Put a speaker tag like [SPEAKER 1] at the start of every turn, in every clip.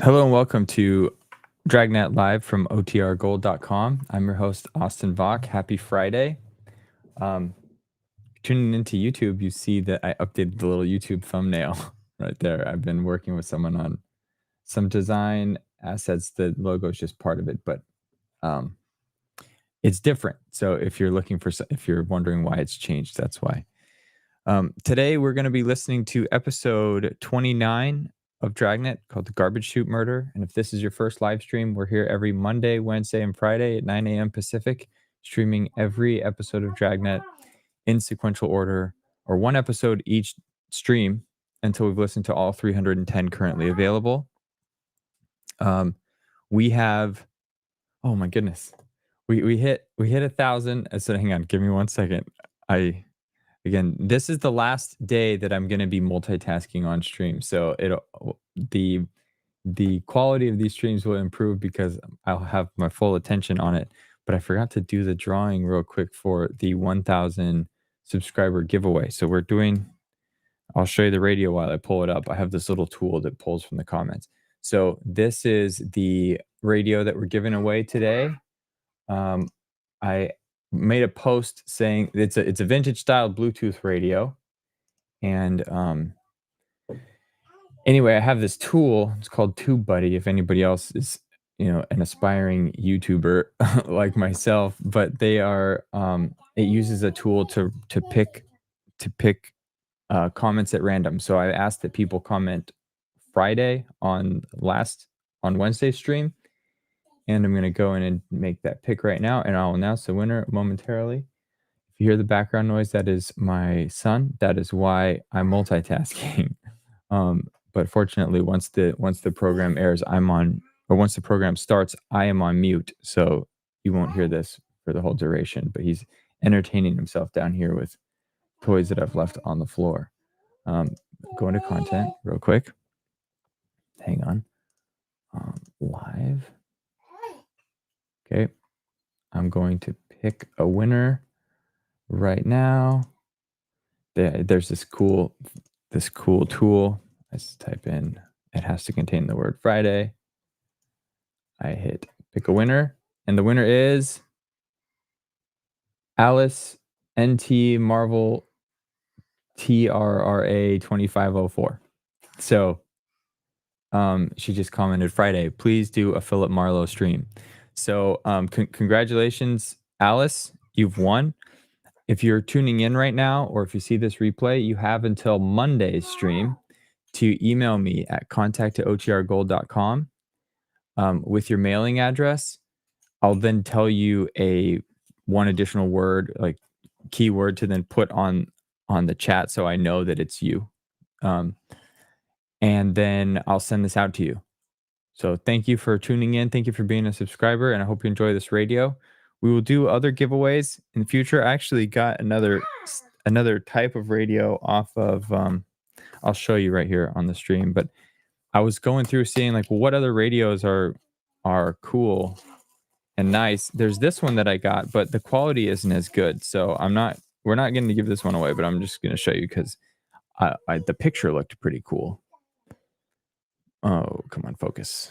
[SPEAKER 1] Hello and welcome to Dragnet Live from OTRGold.com. I'm your host, Austin Vach. Happy Friday. Tuning into YouTube, you see that I updated the little YouTube thumbnail right there. I've been working with someone on some design assets. The logo is just part of it, but um, it's different. So if you're if you're wondering why it's changed, that's why. Today, we're going to be listening to episode 29 of Dragnet called The Garbage Chute Murder. And if this is your first live stream, we're here every Monday, Wednesday, and Friday at 9 a.m. Pacific, streaming every episode of Dragnet in sequential order, or one episode each stream until we've listened to all 310 currently available. We have, oh my goodness, we hit 1,000. So hang on, give me 1 second. Again, this is the last day that I'm going to be multitasking on stream. So the quality of these streams will improve because I'll have my full attention on it. But I forgot to do the drawing real quick for the 1,000 subscriber giveaway. So I'll show you the radio while I pull it up. I have this little tool that pulls from the comments. So this is the radio that we're giving away today. I made a post saying it's a vintage style Bluetooth radio. And anyway, I have this tool. It's called TubeBuddy. If anybody else is, an aspiring YouTuber like myself, but they are, it uses a tool to pick comments at random. So I asked that people comment Friday on Wednesday's stream, and I'm going to go in and make that pick right now, and I'll announce the winner momentarily. If you hear the background noise, that is my son. That is why I'm multitasking. But fortunately, once the program airs, once the program starts, I am on mute, so you won't hear this for the whole duration. But he's entertaining himself down here with toys that I've left on the floor. Go into content real quick. Hang on. Live. Okay. I'm going to pick a winner right now. There's this cool tool. Let's type in, it has to contain the word Friday. I hit pick a winner, and the winner is Alice NT Marvel TRRA 2504. So she just commented Friday, please do a Philip Marlowe stream. So congratulations, Alice, you've won. If you're tuning in right now, or if you see this replay, you have until Monday's stream to email me at contact@otrgold.com with your mailing address. I'll then tell you one additional word, like keyword, to then put on the chat so I know that it's you. And then I'll send this out to you. So thank you for tuning in. Thank you for being a subscriber, and I hope you enjoy this radio. We will do other giveaways in the future. I actually got another type of radio off of, I'll show you right here on the stream, but I was going through seeing like, what other radios are cool and nice. There's this one that I got, but the quality isn't as good. So we're not going to give this one away, but I'm just going to show you because the picture looked pretty cool. Oh, come on, focus.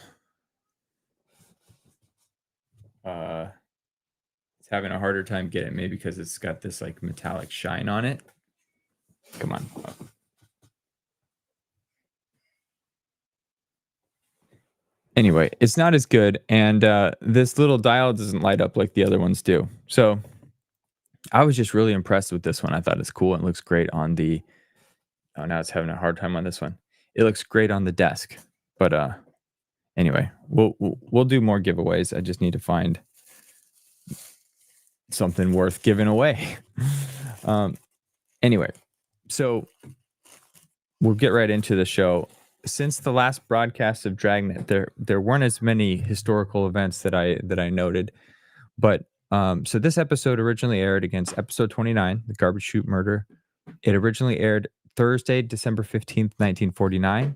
[SPEAKER 1] It's having a harder time getting it, maybe because it's got this like metallic shine on it. Come on. Anyway, it's not as good, and this little dial doesn't light up like the other ones do. So I was just really impressed with this one. I thought it's cool and looks great on the. Oh, now it's having a hard time on this one. It looks great on the desk, but anyway, we'll do more giveaways. I just need to find something worth giving away. Anyway, so we'll get right into the show. Since the last broadcast of Dragnet, there weren't as many historical events that I noted, but so this episode originally aired against episode 29, the Garbage Chute Murder. It originally aired Thursday, December 15th, 1949.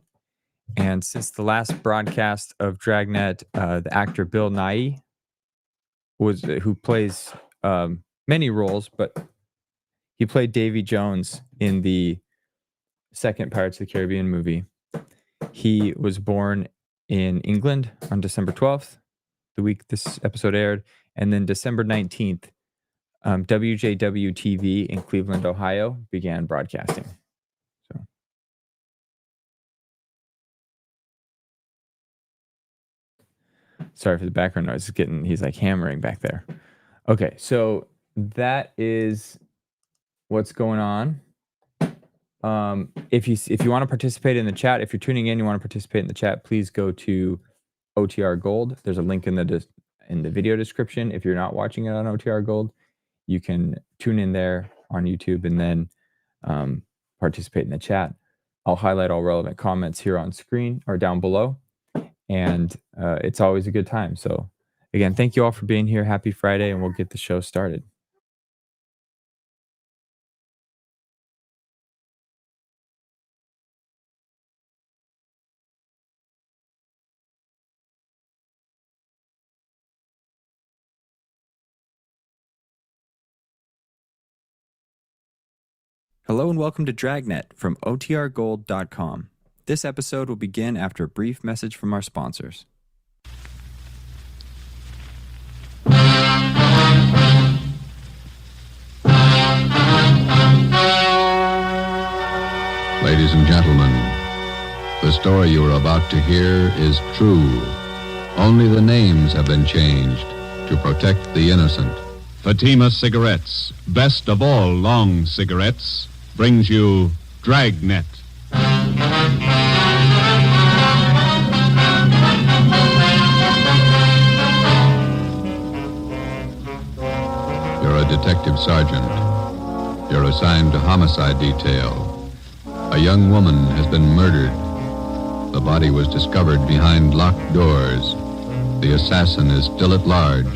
[SPEAKER 1] And since the last broadcast of Dragnet, the actor Bill Nighy who plays many roles, but he played Davy Jones in the second Pirates of the Caribbean movie. He was born in England on December 12th, the week this episode aired. And then December 19th, WJW TV in Cleveland, Ohio began broadcasting. So, sorry for the background noise. He's like hammering back there. Okay, so that is what's going on. If you want to participate in the chat, if you're tuning in, you want to participate in the chat, please go to OTR Gold. There's a link in the video description. If you're not watching it on OTR Gold, you can tune in there on YouTube and then participate in the chat. I'll highlight all relevant comments here on screen or down below, and it's always a good time. So again, thank you all for being here. Happy Friday, and we'll get the show started. Hello and welcome to Dragnet from OTRGold.com. This episode will begin after a brief message from our sponsors.
[SPEAKER 2] Ladies and gentlemen, the story you are about to hear is true. Only the names have been changed to protect the innocent.
[SPEAKER 3] Fatima Cigarettes, best of all long cigarettes, brings you Dragnet.
[SPEAKER 2] You're a detective sergeant. You're assigned to homicide detail. A young woman has been murdered. The body was discovered behind locked doors. The assassin is still at large.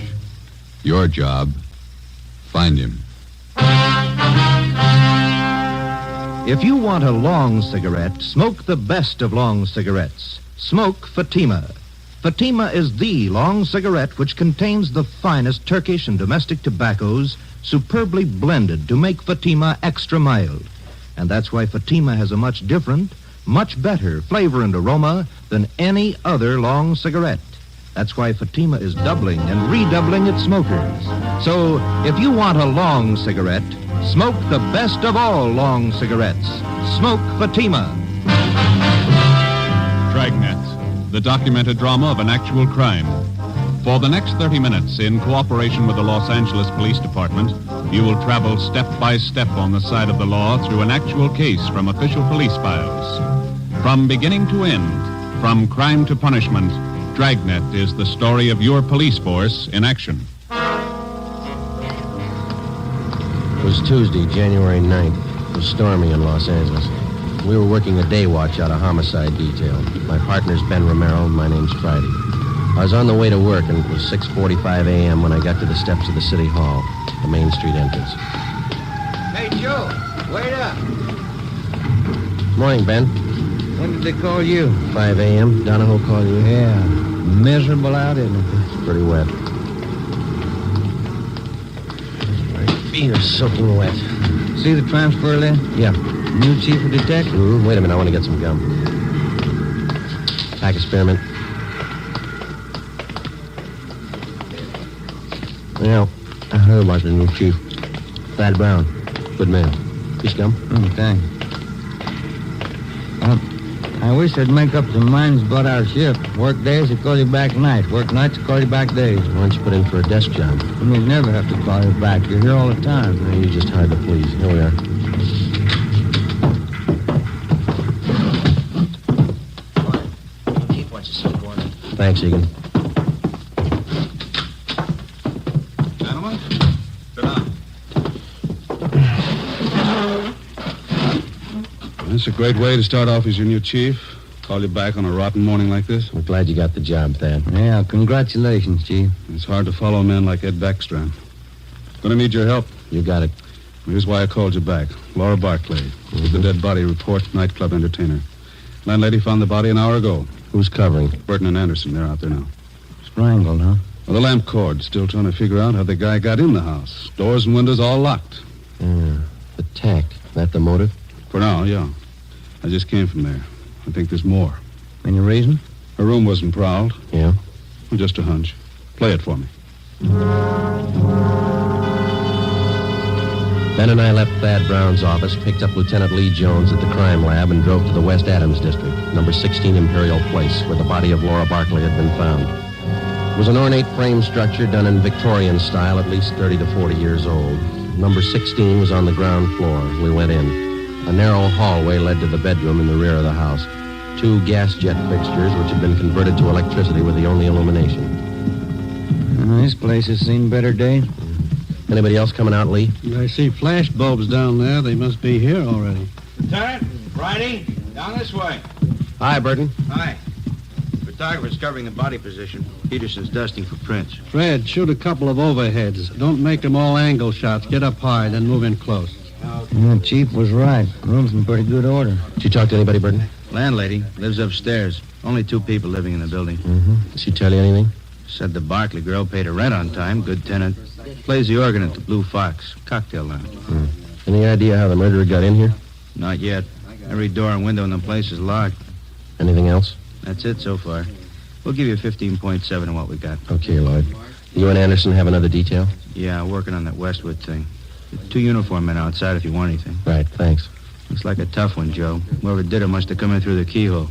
[SPEAKER 2] Your job, find him.
[SPEAKER 4] If you want a long cigarette, smoke the best of long cigarettes. Smoke Fatima. Fatima is the long cigarette which contains the finest Turkish and domestic tobaccos superbly blended to make Fatima extra mild. And that's why Fatima has a much different, much better flavor and aroma than any other long cigarette. That's why Fatima is doubling and redoubling its smokers. So, if you want a long cigarette, smoke the best of all long cigarettes. Smoke Fatima.
[SPEAKER 3] Dragnet, the documented drama of an actual crime. For the next 30 minutes, in cooperation with the Los Angeles Police Department, you will travel step by step on the side of the law through an actual case from official police files. From beginning to end, from crime to punishment, Dragnet is the story of your police force in action.
[SPEAKER 5] It was Tuesday, January 9th. It was stormy in Los Angeles. We were working a day watch out of homicide detail. My partner's Ben Romero, and my name's Friday. I was on the way to work, and it was 6:45 a.m. when I got to the steps of the City Hall, the Main Street entrance.
[SPEAKER 6] Hey, Joe, wait up.
[SPEAKER 5] Morning, Ben.
[SPEAKER 6] When did they call you?
[SPEAKER 5] 5 a.m. Donahoe called you?
[SPEAKER 6] Yeah, miserable out, isn't it?
[SPEAKER 5] It's pretty wet. My feet are soaking wet.
[SPEAKER 6] See the transfer list?
[SPEAKER 5] Yeah.
[SPEAKER 6] New chief of detectives?
[SPEAKER 5] Wait a minute, I want to get some gum. Pack of spearmint. Yeah, I heard about the new chief. Thad Brown. Good man. Piece of gum?
[SPEAKER 6] Thanks. I wish they'd make up some minds about our shift. Work days, they call you back nights. Work nights, they call you back days.
[SPEAKER 5] Why don't you put in for a desk job?
[SPEAKER 6] And they never have to call you back. You're here all the time.
[SPEAKER 5] No, you're just hard to please. Here we are. Chief wants to see one. Thanks, Egan.
[SPEAKER 3] Gentlemen, sit down.
[SPEAKER 7] That's a great way to start off as your new chief. Call you back on a rotten morning like this.
[SPEAKER 5] We're glad you got the job, Thad.
[SPEAKER 6] Yeah, congratulations, Chief.
[SPEAKER 7] It's hard to follow men like Ed Backstrand. Gonna need your help.
[SPEAKER 5] You got it.
[SPEAKER 7] Here's why I called you back. Laura Barkley. Did the dead body report, nightclub entertainer. Landlady found the body an hour ago.
[SPEAKER 5] Who's covering?
[SPEAKER 7] Burton and Anderson, they're out there now.
[SPEAKER 6] Strangled, huh?
[SPEAKER 7] Well, the lamp cord. Still trying to figure out how the guy got in the house. Doors and windows all locked.
[SPEAKER 5] The tact. That the motive?
[SPEAKER 7] For now, yeah. I just came from there. I think there's more.
[SPEAKER 6] Any reason?
[SPEAKER 7] Her room wasn't prowled.
[SPEAKER 5] Yeah?
[SPEAKER 7] Well, just a hunch. Play it for me.
[SPEAKER 5] Ben and I left Thad Brown's office, picked up Lieutenant Lee Jones at the crime lab, and drove to the West Adams district, number 16 Imperial Place, where the body of Laura Barkley had been found. It was an ornate frame structure done in Victorian style, at least 30 to 40 years old. Number 16 was on the ground floor. We went in. A narrow hallway led to the bedroom in the rear of the house. 2 gas jet fixtures, which had been converted to electricity, were the only illumination.
[SPEAKER 6] This place has seen better days.
[SPEAKER 5] Anybody else coming out, Lee?
[SPEAKER 8] I see flash bulbs down there. They must be here already.
[SPEAKER 9] Lieutenant, Friday, down this way.
[SPEAKER 5] Hi, Burton.
[SPEAKER 9] Hi. Photographer's covering the body position. Peterson's dusting for prints.
[SPEAKER 8] Fred, shoot a couple of overheads. Don't make them all angle shots. Get up high, then move in close.
[SPEAKER 6] Yeah, Chief was right. Room's in pretty good order.
[SPEAKER 5] Did you talk to anybody, Burton?
[SPEAKER 9] Landlady lives upstairs. Only 2 people living in the building.
[SPEAKER 5] Mm-hmm. Did she tell you anything?
[SPEAKER 9] Said the Barkley girl paid her rent on time. Good tenant. Plays the organ at the Blue Fox. Cocktail lounge.
[SPEAKER 5] Any idea how the murderer got in here?
[SPEAKER 9] Not yet. Every door and window in the place is locked.
[SPEAKER 5] Anything else?
[SPEAKER 9] That's it so far. We'll give you 15.7 on what we got.
[SPEAKER 5] Okay, Lloyd. You and Anderson have another detail?
[SPEAKER 9] Yeah, working on that Westwood thing. 2 uniform men outside if you want anything.
[SPEAKER 5] Right, thanks.
[SPEAKER 9] Looks like a tough one, Joe. Whoever did it must have come in through the keyhole.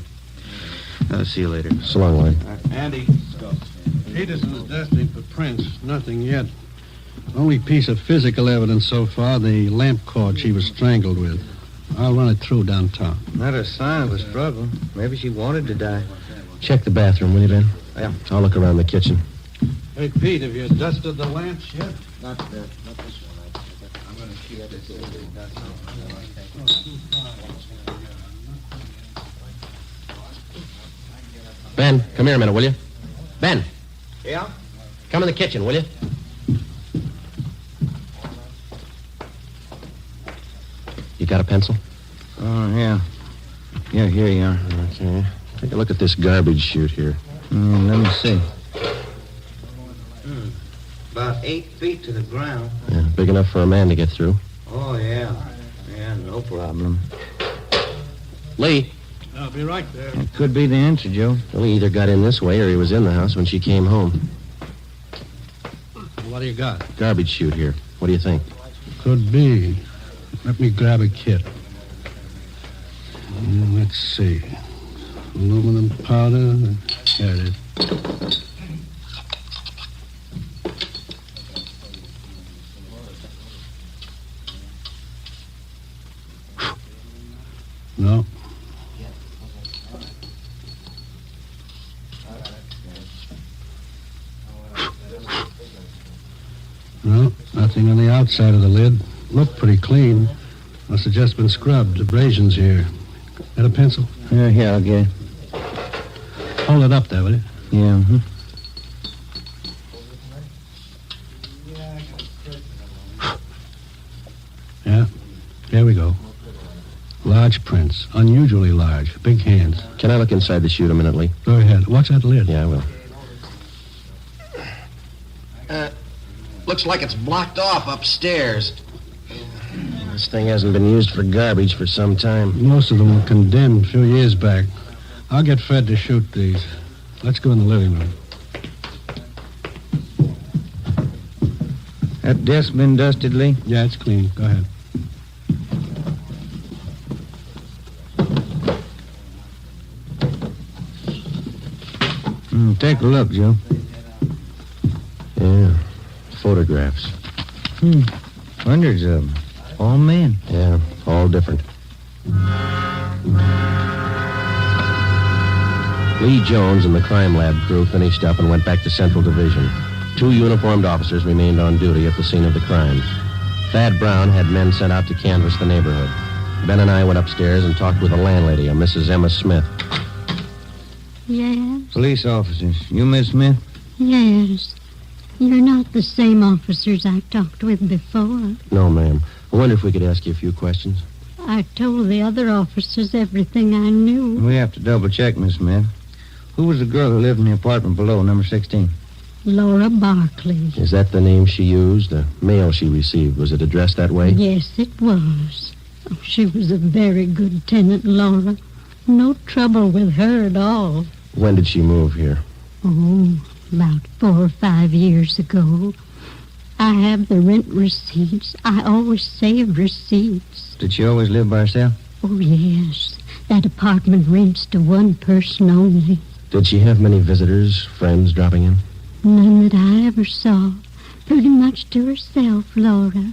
[SPEAKER 9] I'll see you later.
[SPEAKER 5] So long, Lloyd.
[SPEAKER 9] Andy, let's go.
[SPEAKER 8] Peterson is dusting for prints. Nothing yet. Only piece of physical evidence so far, the lamp cord she was strangled with. I'll run it through downtown.
[SPEAKER 6] Not a sign of a struggle. Maybe she wanted to die.
[SPEAKER 5] Check the bathroom, will you, Ben?
[SPEAKER 6] Yeah.
[SPEAKER 5] I'll look around the kitchen.
[SPEAKER 8] Hey, Pete, have you dusted the lamps yet?
[SPEAKER 9] Not this one. I'm going to keep this.
[SPEAKER 5] Ben, come here a minute, will you? Ben,
[SPEAKER 9] Yeah?
[SPEAKER 5] come in the kitchen, will you? You got a pencil?
[SPEAKER 6] Oh, yeah. Yeah, here you are.
[SPEAKER 5] Okay. Take a look at this garbage chute here.
[SPEAKER 6] Let me see.
[SPEAKER 9] About 8 feet to the ground.
[SPEAKER 5] Yeah, big enough for a man to get through.
[SPEAKER 9] Oh, yeah.
[SPEAKER 6] Yeah, no problem.
[SPEAKER 5] Lee.
[SPEAKER 8] I'll be right there.
[SPEAKER 6] It could be the answer, Joe.
[SPEAKER 5] Well, he either got in this way or he was in the house when she came home.
[SPEAKER 8] What do you got?
[SPEAKER 5] Garbage chute here. What do you think?
[SPEAKER 8] Could be. Let me grab a kit. Let's see. Aluminum powder. There it is. No. No, nothing on the outside of the lid. Looked pretty clean. Must have just been scrubbed. Abrasions here. Got a pencil?
[SPEAKER 6] Yeah, I'll get it.
[SPEAKER 8] Hold it up there, will you?
[SPEAKER 6] Yeah,
[SPEAKER 8] Yeah. There we go. Large prints. Unusually large. Big hands.
[SPEAKER 5] Can I look inside the chute a minute, Lee?
[SPEAKER 8] Go ahead. Watch that lid.
[SPEAKER 5] Yeah, I will.
[SPEAKER 9] Looks like it's blocked off upstairs.
[SPEAKER 5] This thing hasn't been used for garbage for some time.
[SPEAKER 8] Most of them were condemned a few years back. I'll get Fred to shoot these. Let's go in the living room.
[SPEAKER 6] That desk been dusted, Lee?
[SPEAKER 8] Yeah, it's clean. Go ahead.
[SPEAKER 6] Take a look, Joe.
[SPEAKER 5] Yeah. Photographs.
[SPEAKER 6] Hundreds of them. All men.
[SPEAKER 5] Yeah, all different. Lee Jones and the crime lab crew finished up and went back to Central Division. 2 uniformed officers remained on duty at the scene of the crime. Thad Brown had men sent out to canvass the neighborhood. Ben and I went upstairs and talked with the landlady, a Mrs. Emma Smith.
[SPEAKER 10] Yes,
[SPEAKER 6] Police officers. You, Miss Smith?
[SPEAKER 10] yes. You're not the same officers I talked with before.
[SPEAKER 5] No, ma'am. I wonder if we could ask you a few questions.
[SPEAKER 10] I told the other officers everything I knew.
[SPEAKER 6] We have to double check, Miss Smith. Who was the girl who lived in the apartment below, number 16?
[SPEAKER 10] Laura Barkley.
[SPEAKER 5] Is that the name she used? The mail she received, was it addressed that way?
[SPEAKER 10] Yes, it was. Oh, she was a very good tenant, Laura. No trouble with her at all.
[SPEAKER 5] When did she move here?
[SPEAKER 10] Oh, about 4 or 5 years ago. I have the rent receipts. I always save receipts.
[SPEAKER 6] Did she always live by herself?
[SPEAKER 10] Oh, yes. That apartment rents to one person only.
[SPEAKER 5] Did she have many visitors, friends dropping in?
[SPEAKER 10] None that I ever saw. Pretty much to herself, Laura.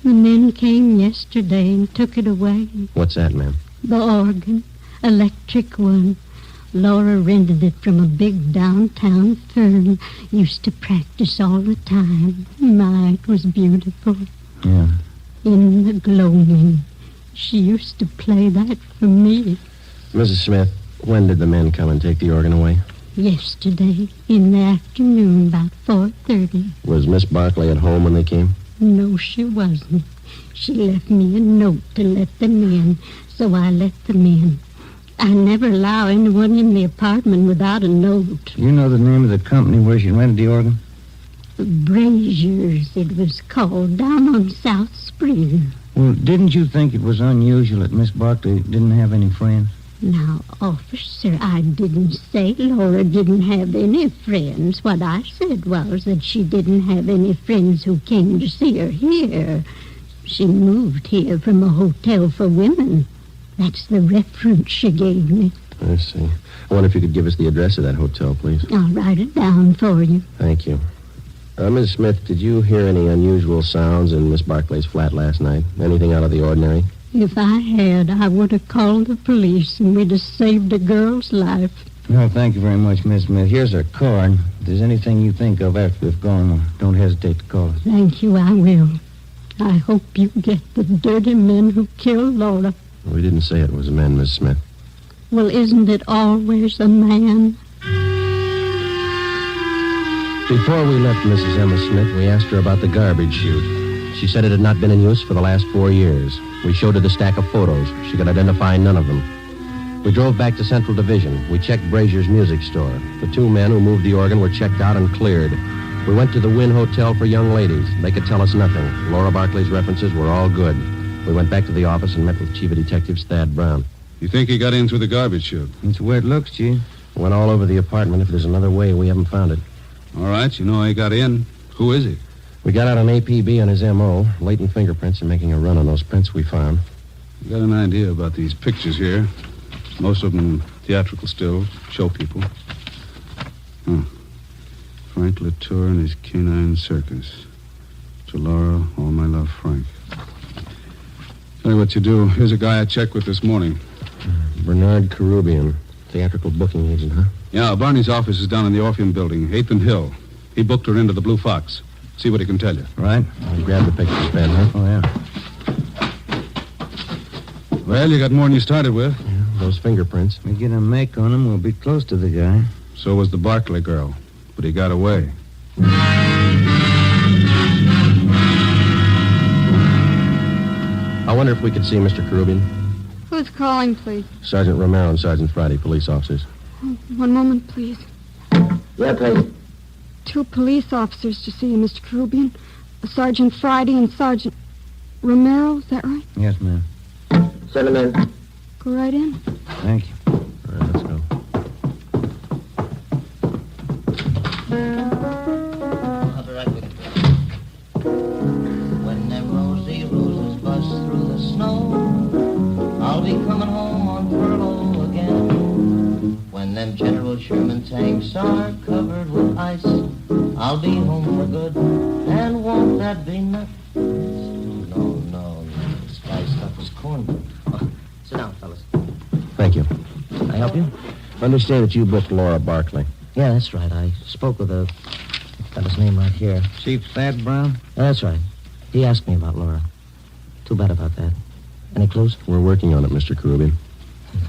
[SPEAKER 10] The men came yesterday and took it away.
[SPEAKER 5] What's that, ma'am?
[SPEAKER 10] The organ. Electric one. Laura rented it from a big downtown firm. Used to practice all the time. My, it was beautiful.
[SPEAKER 6] Yeah.
[SPEAKER 10] In the gloaming. She used to play that for me.
[SPEAKER 5] Mrs. Smith, when did the men come and take the organ away?
[SPEAKER 10] Yesterday, in the afternoon, about 4:30.
[SPEAKER 5] Was Miss Barkley at home when they came?
[SPEAKER 10] No, she wasn't. She left me a note to let them in, so I let them in. I never allow anyone in the apartment without a note.
[SPEAKER 6] You know the name of the company where she rented the organ?
[SPEAKER 10] Brazier's, it was called, down on South Spring.
[SPEAKER 6] Well, didn't you think it was unusual that Miss Barkley didn't have any friends?
[SPEAKER 10] Now, officer, I didn't say Laura didn't have any friends. What I said was that she didn't have any friends who came to see her here. She moved here from a hotel for women. That's the reference she gave me.
[SPEAKER 5] I see. I wonder if you could give us the address of that hotel, please.
[SPEAKER 10] I'll write it down for you.
[SPEAKER 5] Thank you. Ms. Smith, did you hear any unusual sounds in Miss Barkley's flat last night? Anything out of the ordinary?
[SPEAKER 10] If I had, I would have called the police and we'd have saved a girl's life.
[SPEAKER 6] No, thank you very much, Miss Smith. Here's our card. If there's anything you think of after we've gone, don't hesitate to call us.
[SPEAKER 10] Thank you, I will. I hope you get the dirty men who killed Laura.
[SPEAKER 5] We didn't say it was a man, Miss Smith.
[SPEAKER 10] Well, isn't it always a man?
[SPEAKER 5] Before we left Mrs. Emma Smith, we asked her about the garbage chute. She said it had not been in use for the last 4 years. We showed her the stack of photos. She could identify none of them. We drove back to Central Division. We checked Brazier's music store. The 2 men who moved the organ were checked out and cleared. We went to the Wynn Hotel for young ladies. They could tell us nothing. Laura Barkley's references were all good. We went back to the office and met with Chief of Detectives Thad Brown.
[SPEAKER 7] You think he got in through the garbage chute?
[SPEAKER 6] That's the way it looks, Chief.
[SPEAKER 5] Went all over the apartment. If there's another way, we haven't found it.
[SPEAKER 7] All right, you know he got in. Who is he?
[SPEAKER 5] We got out an APB on his M.O., latent fingerprints, and making a run on those prints we found.
[SPEAKER 7] You got an idea about these pictures here? Most of them theatrical stills, show people. Frank Latour and his canine circus. To Laura, all my love, Frank. Tell you what you do. Here's a guy I checked with this morning.
[SPEAKER 5] Bernard Carubian, theatrical booking agent, huh?
[SPEAKER 7] Yeah, Barney's office is down in the Orpheum building, 8th and Hill. He booked her into the Blue Fox. See what he can tell you.
[SPEAKER 6] Right.
[SPEAKER 5] You grabbed the pictures, Ben, huh?
[SPEAKER 6] Oh, yeah.
[SPEAKER 7] Well, you got more than you started with.
[SPEAKER 5] Yeah, those fingerprints.
[SPEAKER 6] We get a make on him, we'll be close to the guy.
[SPEAKER 7] So was the Barkley girl. But he got away.
[SPEAKER 5] I wonder if we could see Mr. Carubian.
[SPEAKER 11] Who's calling, please?
[SPEAKER 5] Sergeant Romero and Sergeant Friday, police officers.
[SPEAKER 11] One moment, please.
[SPEAKER 5] Yeah, please.
[SPEAKER 11] 2 police officers to see you, Mr. Carubian. Sergeant Friday and Sergeant Romero, is that right?
[SPEAKER 6] Yes, ma'am.
[SPEAKER 5] Send him in.
[SPEAKER 11] Go right in.
[SPEAKER 6] Thank you.
[SPEAKER 5] All right, let's go.
[SPEAKER 12] When them rosy roses bust through the snow, I'll be coming home on furlough again. When them General Sherman tanks are covered with ice, I'll be home for good, and won't that be nice? No, this guy's stuff is cornbread. Oh, sit down, fellas.
[SPEAKER 5] Thank you.
[SPEAKER 12] Can I help you?
[SPEAKER 5] I understand that you booked Laura Barkley.
[SPEAKER 12] Yeah, that's right. I spoke with a... Got his name right here.
[SPEAKER 6] Chief Thad Brown?
[SPEAKER 12] Yeah, that's right. He asked me about Laura. Too bad about that. Any clues?
[SPEAKER 5] We're working on it, Mr. Carubian.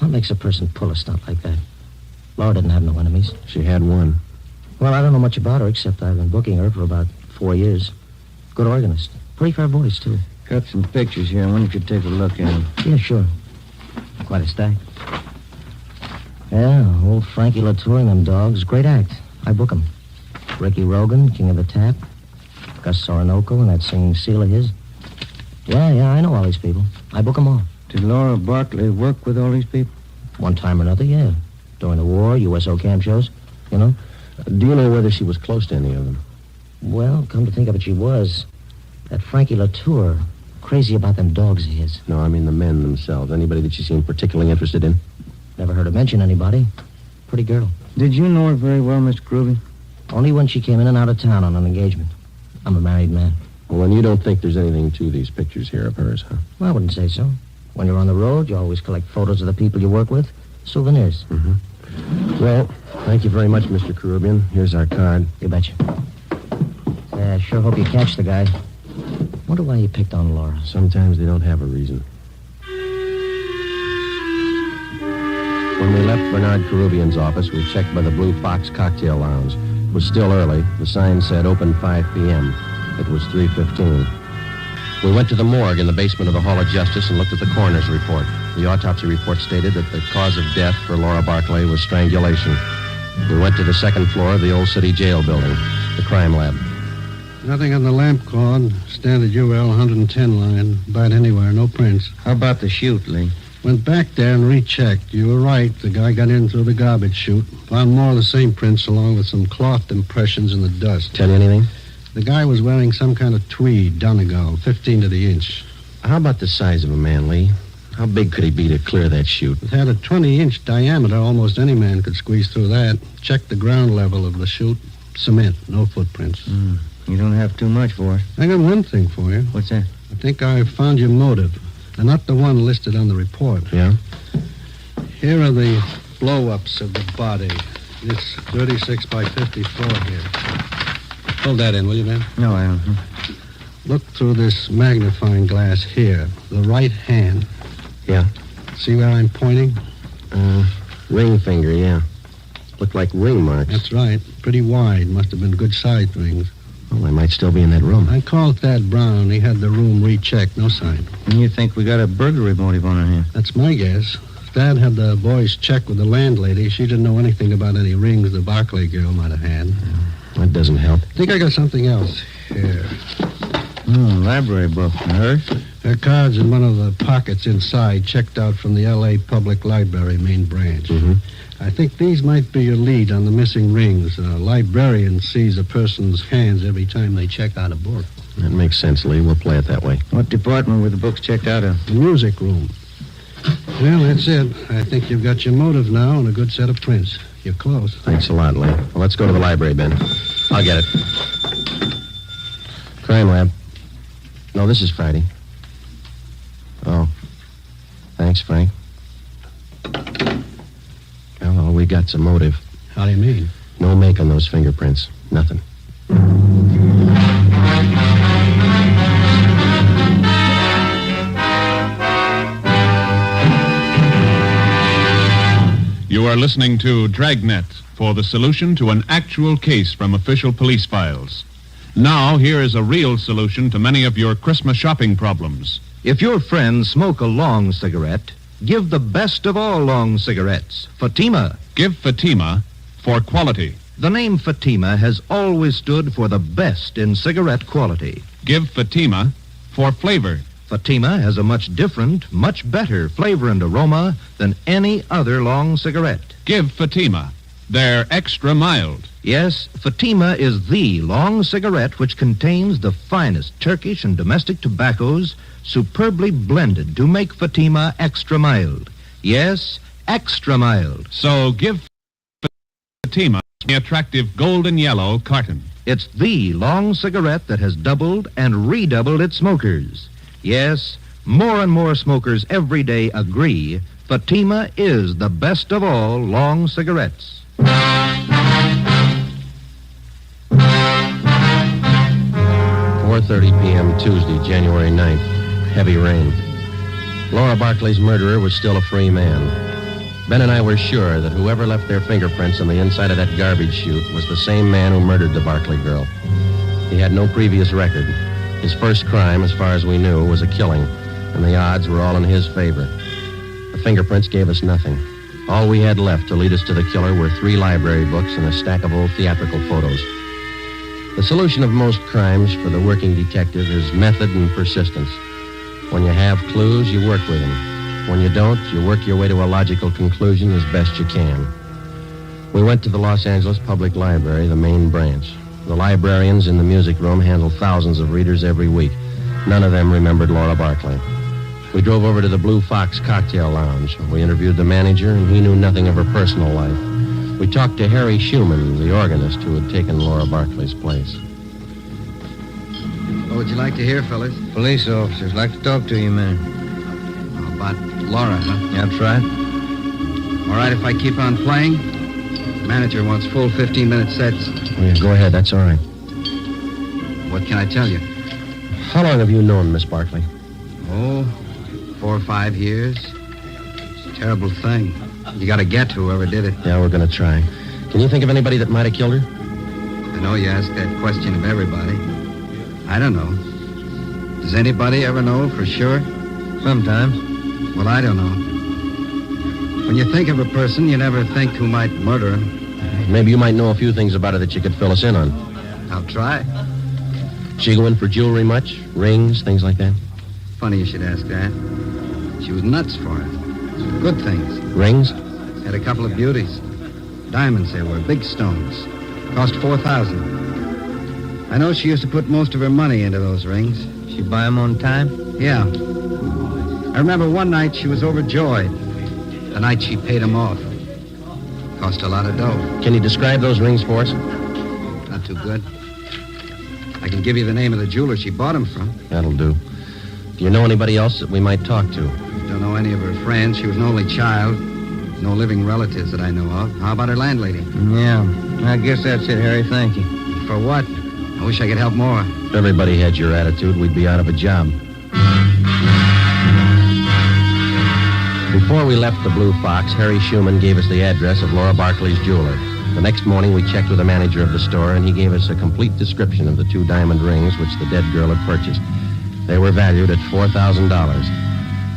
[SPEAKER 12] What makes a person pull a stunt like that? Laura didn't have no enemies.
[SPEAKER 5] She had one.
[SPEAKER 12] Well, I don't know much about her, except I've been booking her for about 4 years. Good organist. Pretty fair voice, too.
[SPEAKER 6] Got some pictures here. I wonder if you could take a look at them.
[SPEAKER 12] Yeah, sure. Quite a stack. Yeah, old Frankie Latour and them dogs. Great act. I book 'em. Ricky Rogan, King of the Tap. Gus Sorinoco and that singing seal of his. Yeah, I know all these people. I book 'em all.
[SPEAKER 6] Did Laura Barkley work with all these people?
[SPEAKER 12] One time or another, yeah.
[SPEAKER 5] During the war, USO camp shows, you know?
[SPEAKER 13] Do you know whether she was close to any of them?
[SPEAKER 5] Well, come to think of it, she was. That Frankie Latour, crazy about them dogs of his.
[SPEAKER 13] No, I mean the men themselves. Anybody that she seemed particularly interested in?
[SPEAKER 5] Never heard her mention anybody. Pretty girl.
[SPEAKER 6] Did you know her very well, Mr. Groovy?
[SPEAKER 5] Only when she came in and out of town on an engagement. I'm a married man.
[SPEAKER 13] Well, then you don't think there's anything to these pictures here of hers, huh?
[SPEAKER 5] Well, I wouldn't say so. When you're on the road, you always collect photos of the people you work with. Souvenirs.
[SPEAKER 13] Mm-hmm. Well, thank you very much, Mr. Caribbean. Here's our card.
[SPEAKER 5] You betcha. I sure hope you catch the guy. Wonder why he picked on Laura.
[SPEAKER 13] Sometimes they don't have a reason. When we left Bernard Caribbean's office, we checked by the Blue Fox Cocktail Lounge. It was still early. The sign said open 5 p.m. It was 3:15. We went to the morgue in the basement of the Hall of Justice and looked at the coroner's report. The autopsy report stated that the cause of death for Laura Barkley was strangulation. We went to the second floor of the old city jail building, the crime lab.
[SPEAKER 8] Nothing on the lamp cord. Standard UL 110 line. About anywhere. No prints.
[SPEAKER 6] How about the chute, Lee?
[SPEAKER 8] Went back there and rechecked. You were right. The guy got in through the garbage chute. Found more of the same prints along with some cloth impressions in the dust.
[SPEAKER 13] Tell you anything?
[SPEAKER 8] The guy was wearing some kind of tweed, Donegal, 15 to the inch.
[SPEAKER 13] How about the size of a man, Lee? How big could he be to clear that chute?
[SPEAKER 8] It had a 20-inch diameter. Almost any man could squeeze through that. Check the ground level of the chute. Cement, no footprints.
[SPEAKER 6] You don't have too much for it.
[SPEAKER 8] I got one thing for you.
[SPEAKER 6] What's that?
[SPEAKER 8] I think I found your motive. And not the one listed on the report.
[SPEAKER 13] Yeah?
[SPEAKER 8] Here are the blow-ups of the body. This 36 by 54 here. Hold that in, will you, Ben?
[SPEAKER 6] No, I don't.
[SPEAKER 8] Look through this magnifying glass here. The right hand.
[SPEAKER 13] Yeah.
[SPEAKER 8] See where I'm pointing?
[SPEAKER 13] Ring finger, yeah. Look like ring marks.
[SPEAKER 8] That's right. Pretty wide. Must have been good-sized rings.
[SPEAKER 13] Well, they might still be in that room.
[SPEAKER 8] I called Thad Brown. He had the room rechecked. No sign.
[SPEAKER 6] And you think we got a burglary motive on our hands?
[SPEAKER 8] That's my guess. Thad had the boys check with the landlady. She didn't know anything about any rings the Barkley girl might have had.
[SPEAKER 13] That doesn't help.
[SPEAKER 8] I think I got something else here.
[SPEAKER 6] Library book. Hers?
[SPEAKER 8] Her card's in one of the pockets inside, checked out from the L.A. Public Library main branch.
[SPEAKER 13] Mm-hmm.
[SPEAKER 8] I think these might be your lead on the missing rings. A librarian sees a person's hands every time they check out a book.
[SPEAKER 13] That makes sense, Lee. We'll play it that way.
[SPEAKER 6] What department were the books checked out of?
[SPEAKER 8] The music room. Well, that's it. I think you've got your motive now and a good set of prints. You're close.
[SPEAKER 13] Thanks a lot, Lee. Well, let's go to the library, Ben. I'll get it. Crime lab. No, this is Friday. Oh. Thanks, Frank. Well, we got some motive.
[SPEAKER 8] How do you mean?
[SPEAKER 13] No make on those fingerprints. Nothing.
[SPEAKER 3] You are listening to Dragnet for the solution to an actual case from official police files. Now, here is a real solution to many of your Christmas shopping problems.
[SPEAKER 4] If your friends smoke a long cigarette, give the best of all long cigarettes, Fatima.
[SPEAKER 3] Give Fatima for quality.
[SPEAKER 4] The name Fatima has always stood for the best in cigarette quality.
[SPEAKER 3] Give Fatima for flavor.
[SPEAKER 4] Fatima has a much different, much better flavor and aroma than any other long cigarette.
[SPEAKER 3] Give Fatima. They're extra mild.
[SPEAKER 4] Yes, Fatima is the long cigarette which contains the finest Turkish and domestic tobaccos superbly blended to make Fatima extra mild. Yes, extra mild.
[SPEAKER 3] So give Fatima the attractive golden yellow carton.
[SPEAKER 4] It's the long cigarette that has doubled and redoubled its smokers. Yes, more and more smokers every day agree Fatima is the best of all long cigarettes.
[SPEAKER 13] 4:30 p.m. Tuesday, January 9th. Heavy rain. Laura Barkley's murderer was still a free man. Ben and I were sure that whoever left their fingerprints on the inside of that garbage chute was the same man who murdered the Barkley girl. He had no previous record. His first crime, as far as we knew, was a killing, and the odds were all in his favor. The fingerprints gave us nothing. All we had left to lead us to the killer were 3 library books and a stack of old theatrical photos. The solution of most crimes for the working detective is method and persistence. When you have clues, you work with them. When you don't, you work your way to a logical conclusion as best you can.
[SPEAKER 5] We went to the Los Angeles Public Library, the main branch. The librarians in the music room handle thousands of readers every week. None of them remembered Laura Barkley. We drove over to the Blue Fox Cocktail Lounge. We interviewed the manager, and he knew nothing of her personal life. We talked to Harry Schumann, the organist who had taken Laura Barkley's place.
[SPEAKER 9] What would you like to hear, fellas?
[SPEAKER 6] Police officers like to talk to you, man.
[SPEAKER 9] How about Laura, huh?
[SPEAKER 6] That's right.
[SPEAKER 9] All right if I keep on playing? The manager wants full 15-minute sets.
[SPEAKER 5] Oh, yeah, go ahead. That's all right.
[SPEAKER 9] What can I tell you?
[SPEAKER 5] How long have you known Miss Barkley?
[SPEAKER 9] Oh, 4 or 5 years. It's a terrible thing. You got to get to whoever did it.
[SPEAKER 5] Yeah, we're going to try. Can you think of anybody that might have killed her?
[SPEAKER 9] I know you ask that question of everybody. I don't know. Does anybody ever know for sure?
[SPEAKER 6] Sometimes.
[SPEAKER 9] Well, I don't know. When you think of a person, you never think who might murder her.
[SPEAKER 5] Maybe you might know a few things about her that you could fill us in on.
[SPEAKER 9] I'll try.
[SPEAKER 5] She go in for jewelry much? Rings, things like that?
[SPEAKER 9] Funny you should ask that. She was nuts for it. Good things.
[SPEAKER 5] Rings?
[SPEAKER 9] Had a couple of beauties. Diamonds they were, big stones. Cost $4,000. I know she used to put most of her money into those rings.
[SPEAKER 6] She buy them on time?
[SPEAKER 9] Yeah. I remember one night she was overjoyed. The night she paid them off. Cost a lot of dough.
[SPEAKER 5] Can you describe those rings for us?
[SPEAKER 9] Not too good. I can give you the name of the jeweler she bought them from.
[SPEAKER 5] That'll do. Do you know anybody else that we might talk to?
[SPEAKER 9] Don't know any of her friends. She was an only child. No living relatives that I know of. How about her landlady?
[SPEAKER 6] Yeah. I guess that's it, Harry. Thank you.
[SPEAKER 9] For what? I wish I could help more.
[SPEAKER 5] If everybody had your attitude, we'd be out of a job. Before we left the Blue Fox, Harry Schumann gave us the address of Laura Barkley's jeweler. The next morning, we checked with the manager of the store, and he gave us a complete description of the 2 diamond rings which the dead girl had purchased. They were valued at $4,000.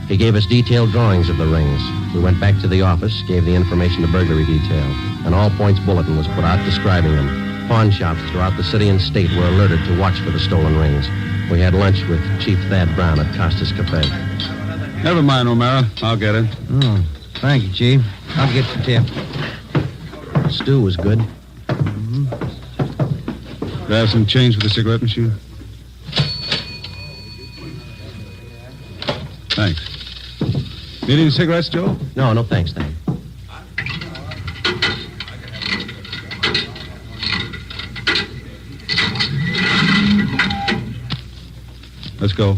[SPEAKER 5] He gave us detailed drawings of the rings. We went back to the office, gave the information to burglary detail. An all-points bulletin was put out describing them. Pawn shops throughout the city and state were alerted to watch for the stolen rings. We had lunch with Chief Thad Brown at Costa's Cafe.
[SPEAKER 7] Never mind, O'Mara. I'll get it.
[SPEAKER 6] Oh, thank you, Chief. I'll get the tip.
[SPEAKER 5] Stew was good.
[SPEAKER 7] Do I have some change for the cigarette machine? Thanks. Need any cigarettes, Joe?
[SPEAKER 5] No, thanks, Thad.
[SPEAKER 7] Let's go.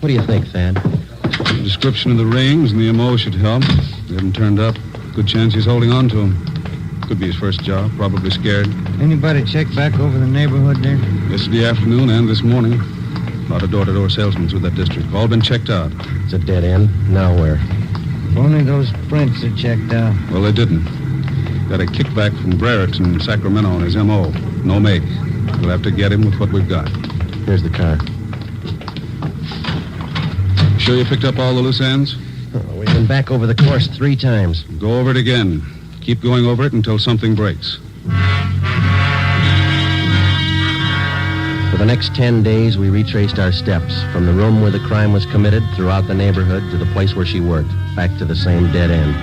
[SPEAKER 5] What do you think, Thad?
[SPEAKER 7] The description of the rings and the MO should help. They haven't turned up. Good chance he's holding on to them. Could be his first job. Probably scared.
[SPEAKER 6] Anybody check back over the neighborhood there?
[SPEAKER 7] Yesterday afternoon and this morning. A lot of door-to-door salesmen through that district. All been checked out.
[SPEAKER 5] It's a dead end. Now where?
[SPEAKER 6] If only those prints are checked out.
[SPEAKER 7] Well, they didn't. Got a kickback from Brereton in Sacramento on his MO. No make. We'll have to get him with what we've got.
[SPEAKER 5] Here's the car.
[SPEAKER 7] Sure you picked up all the loose ends?
[SPEAKER 5] Oh, we've been back over the course 3 times.
[SPEAKER 7] Go over it again. Keep going over it until something breaks.
[SPEAKER 5] For the next 10 days, we retraced our steps from the room where the crime was committed throughout the neighborhood to the place where she worked, back to the same dead end.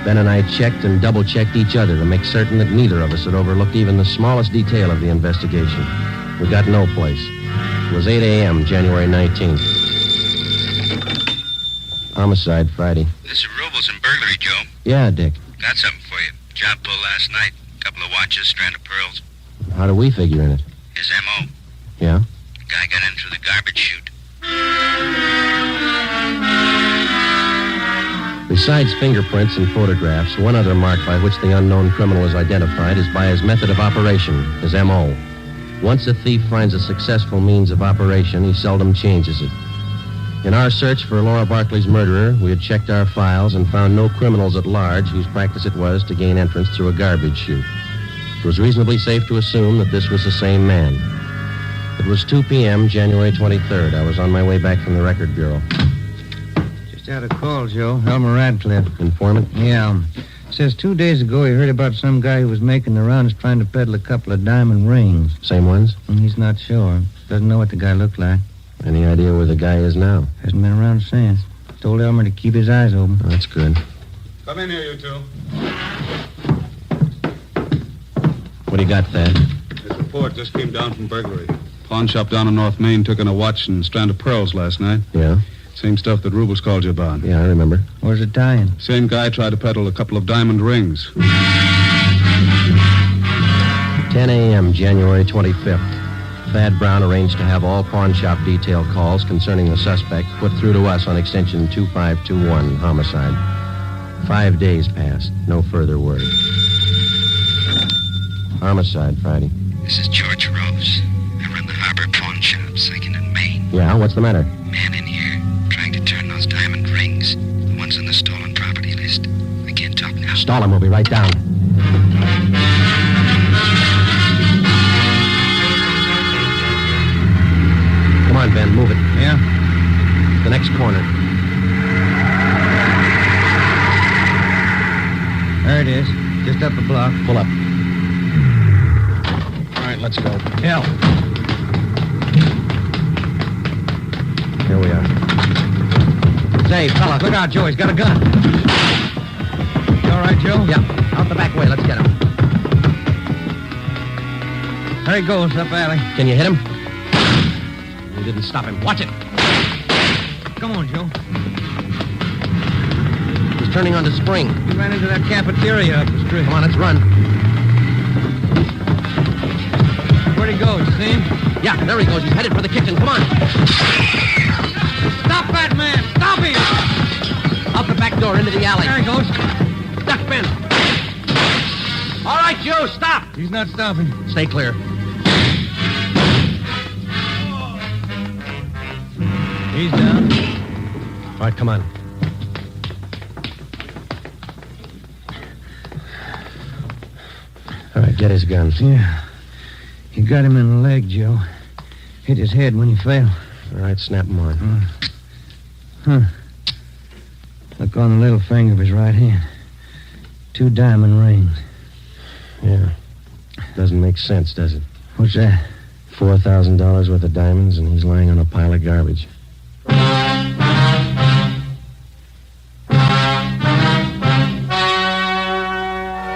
[SPEAKER 5] Ben and I checked and double-checked each other to make certain that neither of us had overlooked even the smallest detail of the investigation. We got no place. It was 8 a.m., January 19th. Homicide, Friday.
[SPEAKER 14] This is Robles and burglary, Joe.
[SPEAKER 5] Yeah, Dick.
[SPEAKER 14] Got something for you. Job pull last night. Couple of watches, strand of pearls.
[SPEAKER 5] How do we figure in it?
[SPEAKER 14] His M.O.
[SPEAKER 5] Yeah?
[SPEAKER 14] The guy got in through the garbage chute.
[SPEAKER 5] Besides fingerprints and photographs, one other mark by which the unknown criminal is identified is by his method of operation, his M.O. Once a thief finds a successful means of operation, he seldom changes it. In our search for Laura Barkley's murderer, we had checked our files and found no criminals at large whose practice it was to gain entrance through a garbage chute. It was reasonably safe to assume that this was the same man. It was 2 p.m., January 23rd. I was on my way back from the Record Bureau.
[SPEAKER 6] Just had a call, Joe. Elmer Radcliffe.
[SPEAKER 5] Informant?
[SPEAKER 6] Yeah. Says 2 days ago he heard about some guy who was making the rounds trying to peddle a couple of diamond rings.
[SPEAKER 5] Same ones?
[SPEAKER 6] And he's not sure. Doesn't know what the guy looked like.
[SPEAKER 5] Any idea where the guy is now?
[SPEAKER 6] Hasn't been around since. Told Elmer to keep his eyes open.
[SPEAKER 5] Oh, that's good.
[SPEAKER 7] Come in here, you two.
[SPEAKER 5] What do you got, Thad?
[SPEAKER 7] This report just came down from burglary. Pawn shop down in North Main took in a watch and strand of pearls last night.
[SPEAKER 5] Yeah?
[SPEAKER 7] Same stuff that Rubles called you about.
[SPEAKER 5] Yeah, I remember.
[SPEAKER 6] Where's it dying?
[SPEAKER 7] Same guy tried to peddle a couple of diamond rings.
[SPEAKER 5] 10 a.m., January 25th. Thad Brown arranged to have all pawn shop detail calls concerning the suspect put through to us on extension 2521, homicide. 5 days passed. No further word. Homicide, Friday.
[SPEAKER 14] This is George Rose. I run the Harbor Pawn Shop, 2nd and Main.
[SPEAKER 5] Yeah, what's the matter?
[SPEAKER 14] Man in here, trying to turn those diamond rings. The ones on the stolen property list. I can't talk now.
[SPEAKER 5] Stall him, we'll be right down. Come on, Ben, move it.
[SPEAKER 6] Yeah?
[SPEAKER 5] The next corner.
[SPEAKER 6] There it is. Just up the block.
[SPEAKER 5] Pull up.
[SPEAKER 6] All right, let's go. Yeah.
[SPEAKER 5] Here we are.
[SPEAKER 6] Say, fella, look out, Joe. He's got a gun. You all right, Joe?
[SPEAKER 5] Yeah, out the back way. Let's get him.
[SPEAKER 6] There he goes, up alley.
[SPEAKER 5] Can you hit him? We didn't stop him. Watch it.
[SPEAKER 6] Come on, Joe.
[SPEAKER 5] He's turning onto Spring.
[SPEAKER 6] He ran into that cafeteria up the street.
[SPEAKER 5] Come on, let's run.
[SPEAKER 6] Where'd he go? You see him?
[SPEAKER 5] Yeah, there he goes. He's headed for the kitchen. Come on.
[SPEAKER 6] Stop that man! Stop him!
[SPEAKER 5] Out the back door into the alley.
[SPEAKER 6] There he goes.
[SPEAKER 5] Duck, Ben. All right, Joe, stop.
[SPEAKER 6] He's not stopping.
[SPEAKER 5] Stay clear.
[SPEAKER 6] He's down.
[SPEAKER 5] All right, come on. All right, get his gun.
[SPEAKER 6] Yeah. He got him in the leg, Joe. Hit his head when he fell.
[SPEAKER 5] All right, snap him on.
[SPEAKER 6] Huh. Look on the little finger of his right hand. 2 diamond rings.
[SPEAKER 5] Yeah. Doesn't make sense, does it?
[SPEAKER 6] What's that?
[SPEAKER 5] $4,000 worth of diamonds, and he's lying on a pile of garbage.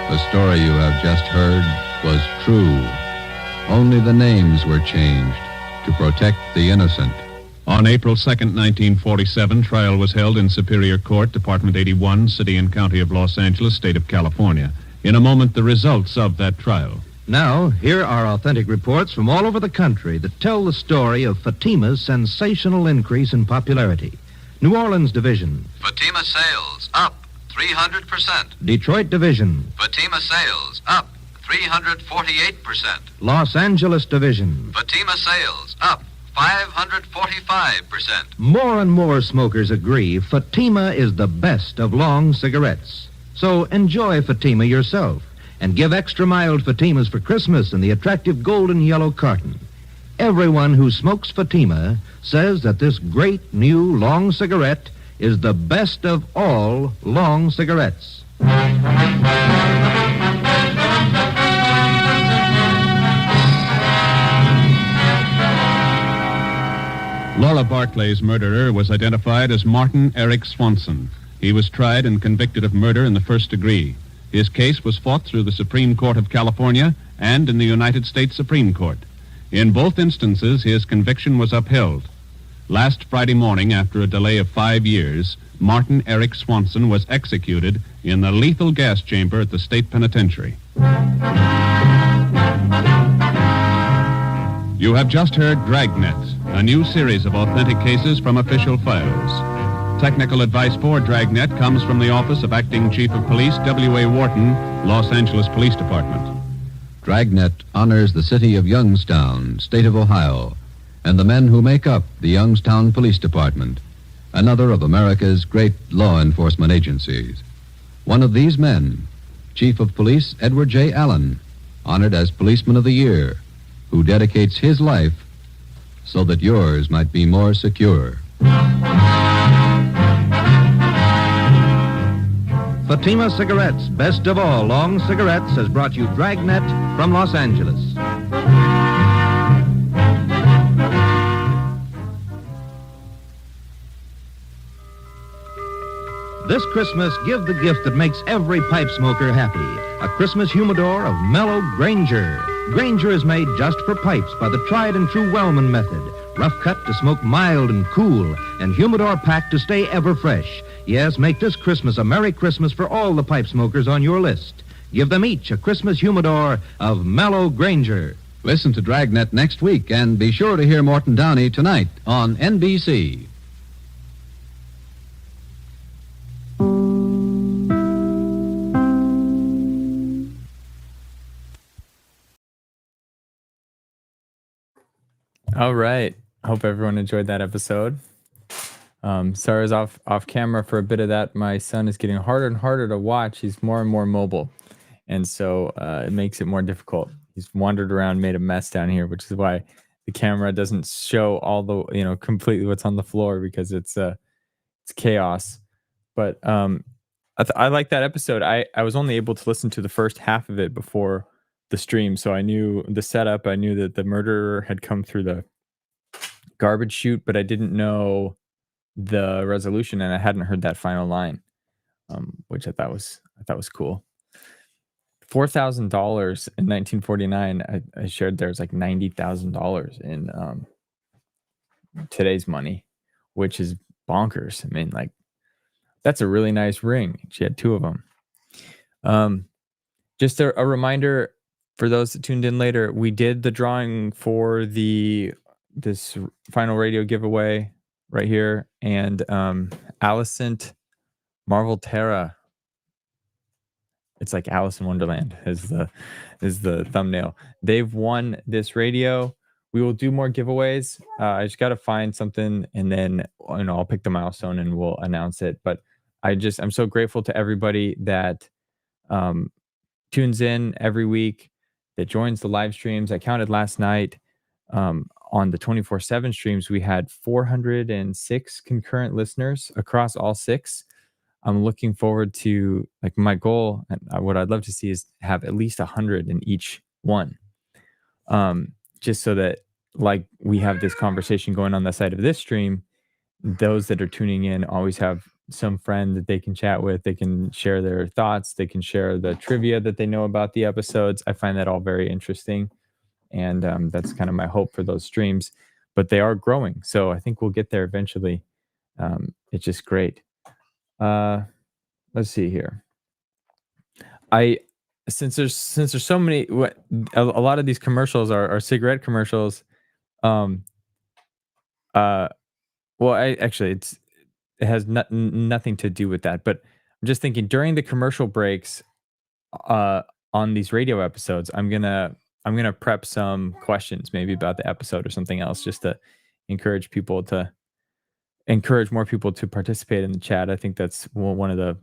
[SPEAKER 2] The story you have just heard was true. Only the names were changed to protect the innocent.
[SPEAKER 3] On April 2nd, 1947, trial was held in Superior Court, Department 81, City and County of Los Angeles, State of California. In a moment, the results of that trial.
[SPEAKER 4] Now, here are authentic reports from all over the country that tell the story of Fatima's sensational increase in popularity. New Orleans Division.
[SPEAKER 15] Fatima sales up 300%.
[SPEAKER 4] Detroit Division.
[SPEAKER 15] Fatima sales up 348%.
[SPEAKER 4] Los Angeles Division.
[SPEAKER 15] Fatima sales up 545%.
[SPEAKER 4] More and more smokers agree Fatima is the best of long cigarettes. So enjoy Fatima yourself and give extra mild Fatimas for Christmas in the attractive golden yellow carton. Everyone who smokes Fatima says that this great new long cigarette is the best of all long cigarettes.
[SPEAKER 3] Laura Barkley's murderer was identified as Martin Eric Swanson. He was tried and convicted of murder in the first degree. His case was fought through the Supreme Court of California and in the United States Supreme Court. In both instances, his conviction was upheld. Last Friday morning, after a delay of 5 years, Martin Eric Swanson was executed in the lethal gas chamber at the state penitentiary. You have just heard Dragnet, a new series of authentic cases from official files. Technical advice for Dragnet comes from the Office of Acting Chief of Police W.A. Wharton, Los Angeles Police Department.
[SPEAKER 2] Dragnet honors the city of Youngstown, state of Ohio, and the men who make up the Youngstown Police Department, another of America's great law enforcement agencies. One of these men, Chief of Police Edward J. Allen, honored as Policeman of the Year, who dedicates his life so that yours might be more secure.
[SPEAKER 4] Fatima Cigarettes, best of all long cigarettes, has brought you Dragnet from Los Angeles. This Christmas, give the gift that makes every pipe smoker happy. A Christmas humidor of mellow Granger. Granger is made just for pipes by the tried and true Wellman method. Rough cut to smoke mild and cool, and humidor packed to stay ever fresh. Yes, make this Christmas a Merry Christmas for all the pipe smokers on your list. Give them each a Christmas humidor of mellow Granger.
[SPEAKER 2] Listen to Dragnet next week, and be sure to hear Morton Downey tonight on NBC.
[SPEAKER 1] All right. Hope everyone enjoyed that episode. Sarah's off camera for a bit of that. My son is getting harder and harder to watch. He's more and more mobile, and so it makes it more difficult. He's wandered around, made a mess down here, which is why the camera doesn't show all the completely what's on the floor, because it's chaos. But I like that episode. I was only able to listen to the first half of it before the stream, so I knew the setup. I knew that the murderer had come through the garbage chute, but I didn't know the resolution, and I hadn't heard that final line, which I thought was cool. $4,000 in 1949. I shared there's like $90,000 in today's money, which is bonkers. I mean, like, that's a really nice ring. She had two of them. Just a reminder for those that tuned in later, we did the drawing for this final radio giveaway right here, and Alicent Marvel Terra. It's like Alice in Wonderland is the thumbnail. They've won this radio. We will do more giveaways. I just got to find something, and then I'll pick the milestone and we'll announce it. But I'm so grateful to everybody that tunes in every week, that joins the live streams. I counted last night on the 24/7 streams, we had 406 concurrent listeners across all 6. I'm looking forward to, like, my goal, and what I'd love to see is have at least 100 in each one. Just so that, like, we have this conversation going on the side of this stream, those that are tuning in always have some friend that they can chat with. They can share their thoughts. They can share the trivia that they know about the episodes. I find that all very interesting. And that's kind of my hope for those streams. But they are growing, so I think we'll get there eventually. It's just great. Let's see here. Since there's so many, a lot of these commercials are cigarette commercials. Well, it has nothing to do with that. But I'm just thinking, during the commercial breaks on these radio episodes, I'm gonna prep some questions, maybe about the episode or something else, just to encourage more people to participate in the chat. I think that's one of the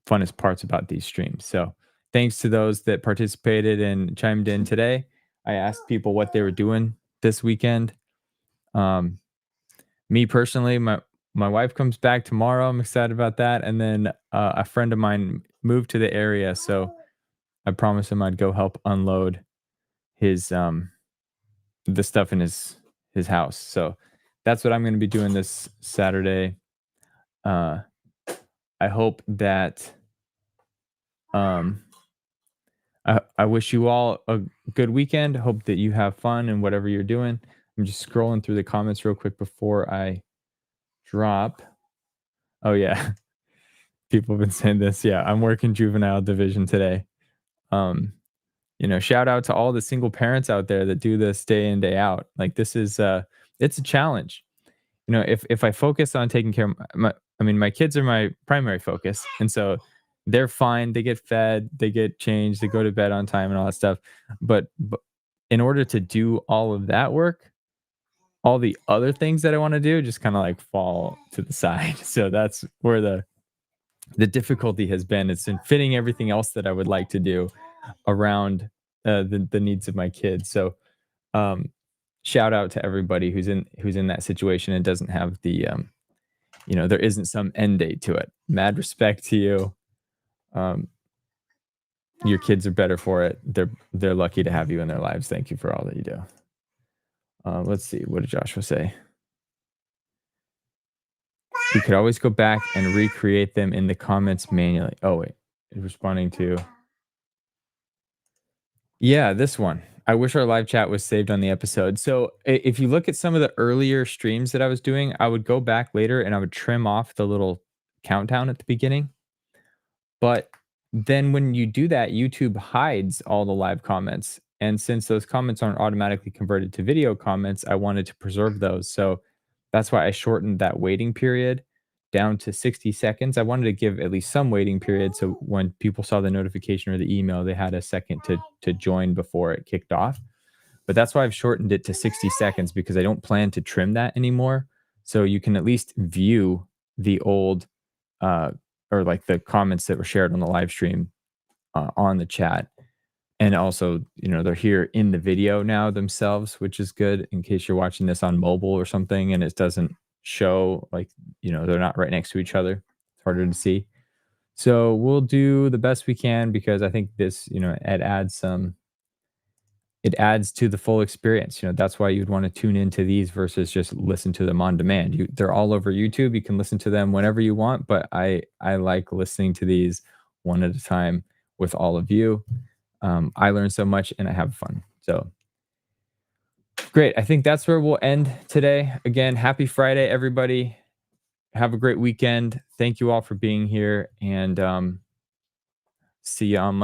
[SPEAKER 1] funnest parts about these streams. So thanks to those that participated and chimed in today. I asked people what they were doing this weekend. Me personally, my wife comes back tomorrow. I'm excited about that. And then a friend of mine moved to the area, so I promised him I'd go help unload his the stuff in his house. So that's what I'm going to be doing this Saturday. I hope that I wish you all a good weekend. Hope that you have fun in whatever you're doing. I'm just scrolling through the comments real quick before I drop. Oh yeah. People have been saying this. Yeah, I'm working juvenile division today. Shout out to all the single parents out there that do this day in, day out. Like, this is it's a challenge. If I focus on taking care of my kids are my primary focus, and so they're fine. They get fed, they get changed, they go to bed on time and all that stuff. But in order to do all of that work, all the other things that I want to do just kind of like fall to the side. So that's where the difficulty has been. It's in fitting everything else that I would like to do around the needs of my kids. So shout out to everybody who's in that situation and doesn't have the there isn't some end date to it. Mad respect to you. Your kids are better for it. They're lucky to have you in their lives. Thank you for all that you do. Let's see, what did Joshua say? We could always go back and recreate them in the comments manually. Oh, wait. It's responding to... Yeah, this one. I wish our live chat was saved on the episode. So if you look at some of the earlier streams that I was doing, I would go back later and I would trim off the little countdown at the beginning. But then when you do that, YouTube hides all the live comments. And since those comments aren't automatically converted to video comments, I wanted to preserve those. So that's why I shortened that waiting period down to 60 seconds. I wanted to give at least some waiting period. So when people saw the notification or the email, they had a second to join before it kicked off. But that's why I've shortened it to 60 seconds because I don't plan to trim that anymore. So you can at least view the old or like the comments that were shared on the live stream on the chat. And also, they're here in the video now themselves, which is good in case you're watching this on mobile or something and it doesn't show they're not right next to each other. It's harder to see. So we'll do the best we can because I think this, it adds to the full experience. That's why you'd want to tune into these versus just listen to them on demand. They're all over YouTube. You can listen to them whenever you want, but I like listening to these one at a time with all of you. I learn so much and I have fun. So great. I think that's where we'll end today. Again, happy Friday, everybody. Have a great weekend. Thank you all for being here and see you on Monday.